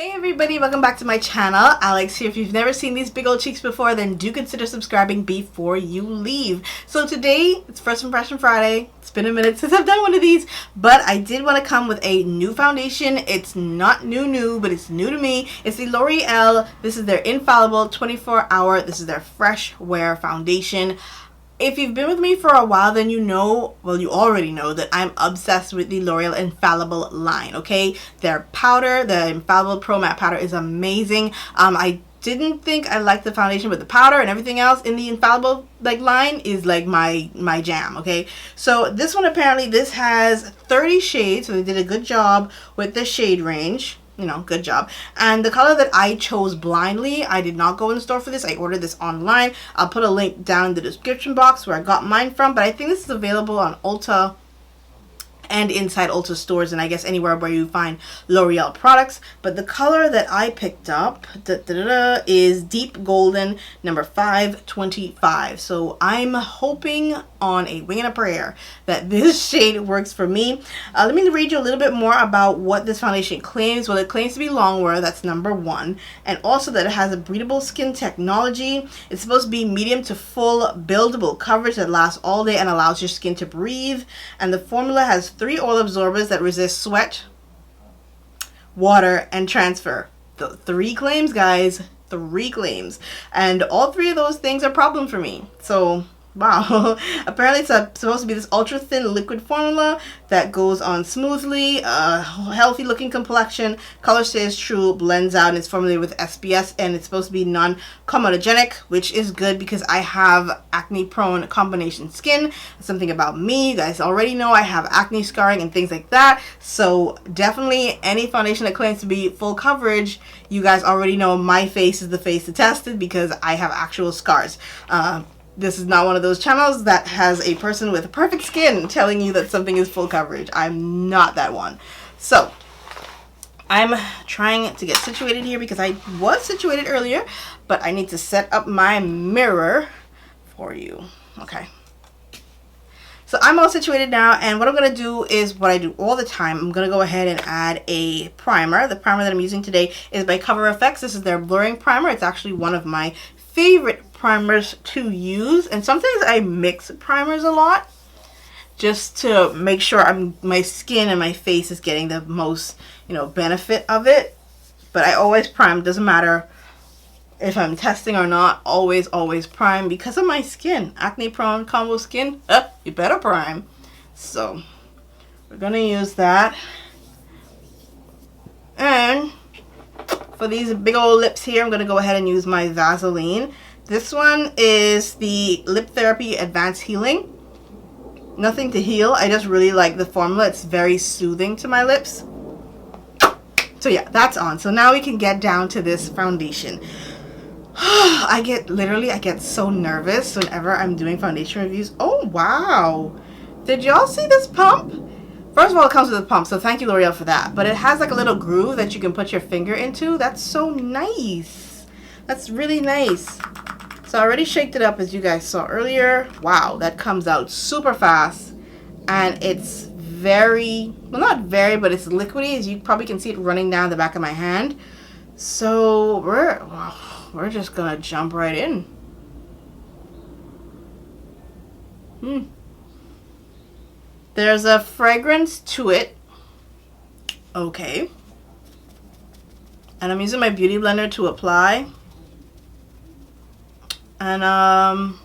Hey everybody, welcome back to my channel. Alex here. If you've never seen these big old cheeks before, then do consider subscribing before you leave. So today, it's First Impression Friday. It's been a minute since I've done one of these, but I did want to come with a new foundation. It's not new, but it's new to me. It's the L'Oreal. This is their Infallible 24-hour. This is their Fresh Wear foundation. If you've been with me for a while, then you know, well, you already know that I'm obsessed with the L'Oreal Infallible line, okay? Their powder, the Infallible Pro Matte Powder is amazing. I didn't think I liked the foundation, but the powder and everything else in the Infallible line is like my jam, okay? So this one, apparently, this has 30 shades, so they did a good job with the shade range. You know, good job. And the color that I chose blindly, I did not go in the store for this. I ordered this online. I'll put a link down in the description box where I got mine from, but I think this is available on Ulta and inside Ulta stores, and I guess anywhere where you find L'Oreal products. But the color that I picked up is Deep Golden number 525. So I'm hoping on a wing and a prayer that this shade works for me. Let me read you a little bit more about what this foundation claims. Well, it claims to be long wear, that's number 1, and also that it has a breathable skin technology. It's supposed to be medium to full buildable coverage that lasts all day and allows your skin to breathe. And the formula has 3 oil absorbers that resist sweat, water, and transfer. The 3 claims, guys. 3 claims. And all 3 of those things are a problem for me. So, wow. Apparently it's supposed to be this ultra thin liquid formula that goes on smoothly, healthy looking complexion, color stays true, blends out, and it's formulated with SPS, and it's supposed to be non-comedogenic, which is good because I have acne prone combination skin. Something about me, you guys already know I have acne scarring and things like that. So definitely any foundation that claims to be full coverage, you guys already know my face is the face to test it because I have actual scars. This is not one of those channels that has a person with perfect skin telling you that something is full coverage. I'm not that one. So, I'm trying to get situated here because I was situated earlier, but I need to set up my mirror for you. Okay. So, I'm all situated now, and what I'm going to do is what I do all the time. I'm going to go ahead and add a primer. The primer that I'm using today is by Cover FX. This is their blurring primer. It's actually one of my favorite primers to use, and sometimes I mix primers a lot just to make sure my skin and my face is getting the most, you know, benefit of it. But I always prime. Doesn't matter if I'm testing or not, always prime because of my skin. Acne prone combo skin, you better prime. So we're gonna use that. And for these big old lips here, I'm gonna go ahead and use my Vaseline. This one is the Lip Therapy Advanced Healing. Nothing to heal, I just really like the formula. It's very soothing to my lips. So yeah, that's on. So now we can get down to this foundation. I get so nervous whenever I'm doing foundation reviews. Oh wow, did y'all see this pump? First of all, it comes with a pump, so thank you L'Oreal for that. But it has like a little groove that you can put your finger into. That's so nice. That's really nice. So I already shaked it up as you guys saw earlier. Wow, that comes out super fast. And it's very, well not very, but it's liquidy, as you probably can see it running down the back of my hand. So we're just gonna jump right in. There's a fragrance to it. Okay. And I'm using my beauty blender to apply. And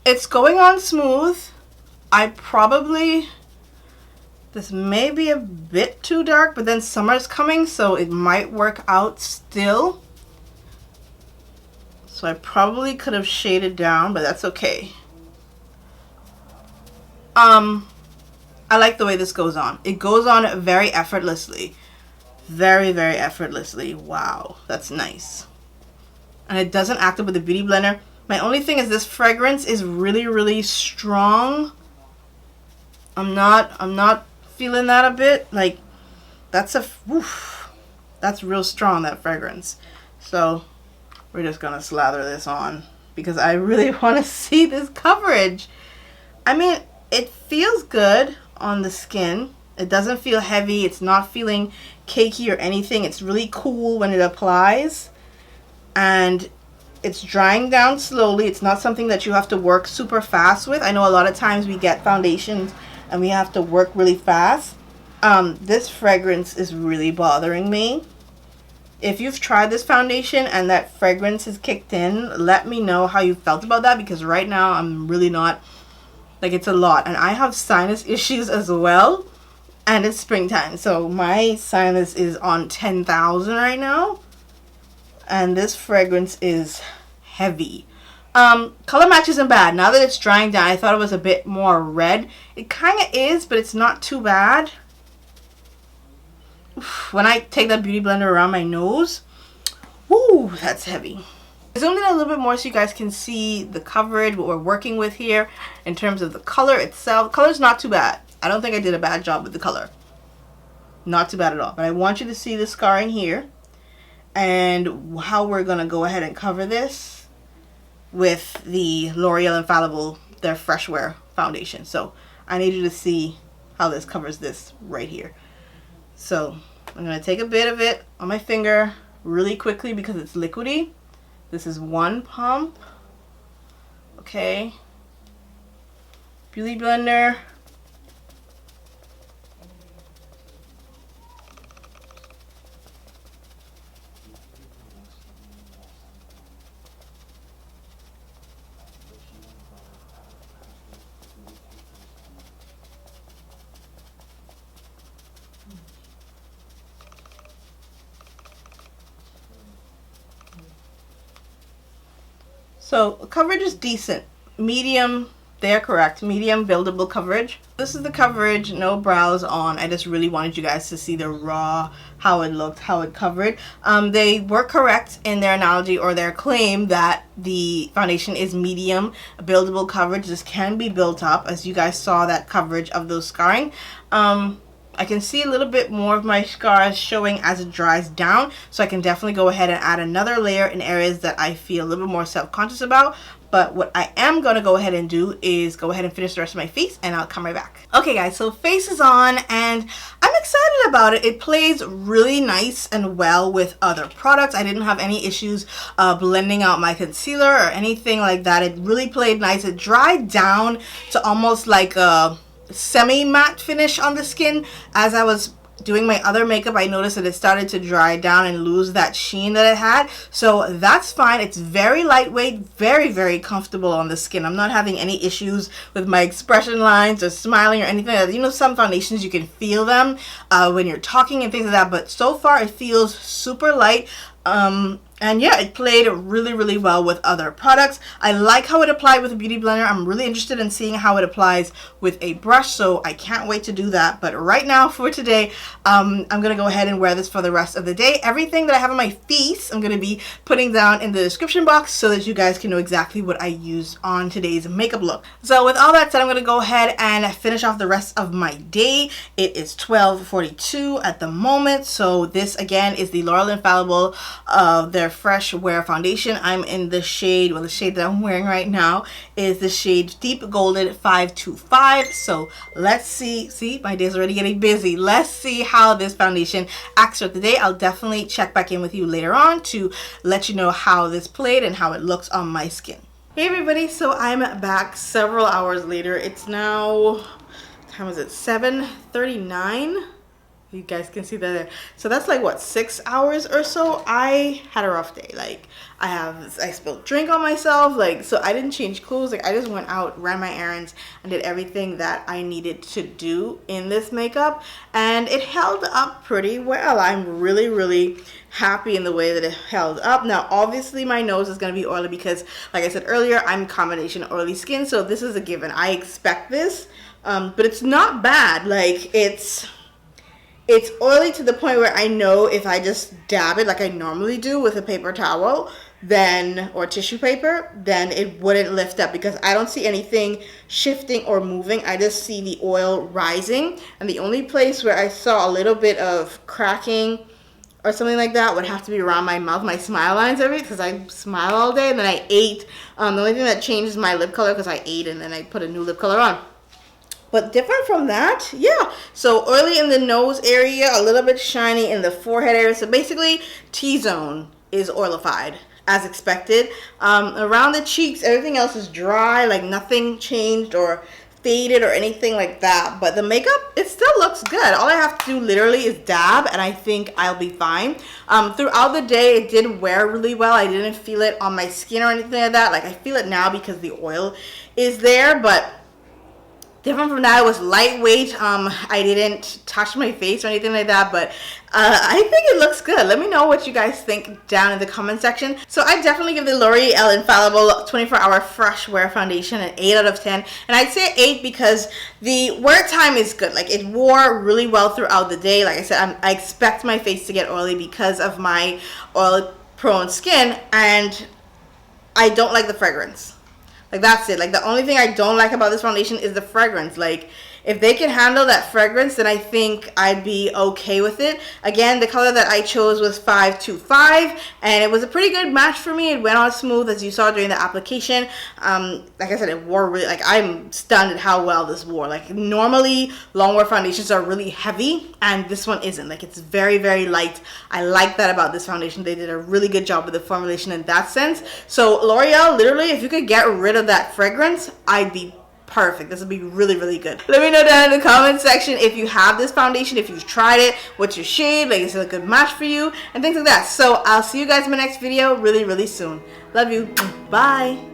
it's going on smooth. This may be a bit too dark, but then summer's coming, so it might work out still. So I probably could have shaded down, but that's okay. I like the way this goes on. It goes on very effortlessly. Very effortlessly. Wow, that's nice. And it doesn't act up with the beauty blender. My only thing is this fragrance is really strong. I'm not feeling that a bit. Like that's real strong, that fragrance. So we're just gonna slather this on because I really want to see this coverage. I mean, it feels good on the skin. It doesn't feel heavy. It's not feeling cakey or anything. It's really cool when it applies. And it's drying down slowly. It's not something that you have to work super fast with. I know a lot of times we get foundations and we have to work really fast. This fragrance is really bothering me. If you've tried this foundation and that fragrance is kicked in, let me know how you felt about that, because right now I'm really not, like, it's a lot. And I have sinus issues as well, and it's springtime, so my sinus is on 10,000 right now, and this fragrance is heavy. Color match isn't bad. Now that it's drying down, I thought it was a bit more red. It kind of is, but it's not too bad. When I take that beauty blender around my nose, whoo, that's heavy. I zoomed in a little bit more so you guys can see the coverage, what we're working with here in terms of the color itself. Color's not too bad. I don't think I did a bad job with the color. Not too bad at all. But I want you to see the scarring here and how we're going to go ahead and cover this with the L'Oreal Infallible, their Fresh Wear foundation. So I need you to see how this covers this right here. So I'm going to take a bit of it on my finger really quickly because it's liquidy. This is one pump. Okay. Beauty blender. So coverage is decent. Medium, they're correct. Medium buildable coverage. This is the coverage, no brows on. I just really wanted you guys to see the raw, how it looked, how it covered. They were correct in their analogy or their claim that the foundation is medium buildable coverage. This can be built up, as you guys saw that coverage of those scarring. I can see a little bit more of my scars showing as it dries down, so I can definitely go ahead and add another layer in areas that I feel a little bit more self-conscious about. But what I am going to go ahead and do is go ahead and finish the rest of my face, and I'll come right back. Okay guys, so face is on and I'm excited about it. It plays really nice and well with other products. I didn't have any issues blending out my concealer or anything like that. It really played nice. It dried down to almost like a semi-matte finish on the skin. As I was doing my other makeup, I noticed that it started to dry down and lose that sheen that it had. So that's fine. It's very lightweight, very, very comfortable on the skin. I'm not having any issues with my expression lines or smiling or anything like that. You know, some foundations you can feel them when you're talking and things like that, but so far it feels super light. And yeah, it played really, really well with other products. I like how it applied with a beauty blender. I'm really interested in seeing how it applies with a brush, so I can't wait to do that. But right now, for today, I'm going to go ahead and wear this for the rest of the day. Everything that I have on my face, I'm going to be putting down in the description box so that you guys can know exactly what I used on today's makeup look. So with all that said, I'm going to go ahead and finish off the rest of my day. It is 12:42 at the moment. So this, again, is the L'Oreal Infallible their Fresh Wear foundation. I'm in the shade, well, the shade that I'm wearing right now is the shade Deep Golden 525. So let's see, my day's already getting busy. Let's see how this foundation acts throughout the day. I'll definitely check back in with you later on to let you know how this played and how it looks on my skin. Hey everybody, so I'm back several hours later. It's now, what time is it? 7:39. You guys can see that there. So that's like what, 6 hours or so. I had a rough day. Like I spilled drink on myself. Like, so I didn't change clothes. Like I just went out, ran my errands, and did everything that I needed to do in this makeup, and it held up pretty well. I'm really, really happy in the way that it held up. Now obviously my nose is going to be oily because, like I said earlier, I'm combination oily skin, so this is a given. I expect this, but it's not bad. Like it's oily to the point where I know if I just dab it like I normally do with a paper towel, then, or tissue paper, then it wouldn't lift up because I don't see anything shifting or moving. I just see the oil rising, and the only place where I saw a little bit of cracking or something like that would have to be around my mouth, my smile lines, because I smile all day and then I ate. The only thing that changed is my lip color because I ate and then I put a new lip color on. But different from that, yeah. So oily in the nose area, a little bit shiny in the forehead area. So basically, T-zone is oilified as expected. Around the cheeks, everything else is dry, like nothing changed or faded or anything like that. But the makeup, it still looks good. All I have to do literally is dab, and I think I'll be fine. Throughout the day, it did wear really well. I didn't feel it on my skin or anything like that. Like, I feel it now because the oil is there, but different from that, it was lightweight. I didn't touch my face or anything like that, but I think it looks good. Let me know what you guys think down in the comment section. So I definitely give the L'Oreal Infallible 24-Hour Fresh Wear Foundation an 8 out of 10. And I'd say 8 because the wear time is good. Like, it wore really well throughout the day. Like I said, I expect my face to get oily because of my oil-prone skin, and I don't like the fragrance. Like, that's it. Like, the only thing I don't like about this foundation is the fragrance. Like, if they can handle that fragrance, then I think I'd be okay with it. Again, the color that I chose was 525, and it was a pretty good match for me. It went on smooth, as you saw during the application. Like I said, it wore really, like, I'm stunned at how well this wore. Like, normally long wear foundations are really heavy, and this one isn't. Like, it's very, very light. I like that about this foundation. They did a really good job with the formulation in that sense. So L'Oreal, literally, if you could get rid of that fragrance, I'd be perfect. This would be really, really good. Let me know down in the comment section if you have this foundation, if you've tried it, what's your shade, like, is it a good match for you, and things like that. So I'll see you guys in my next video really, really soon. Love you. Bye.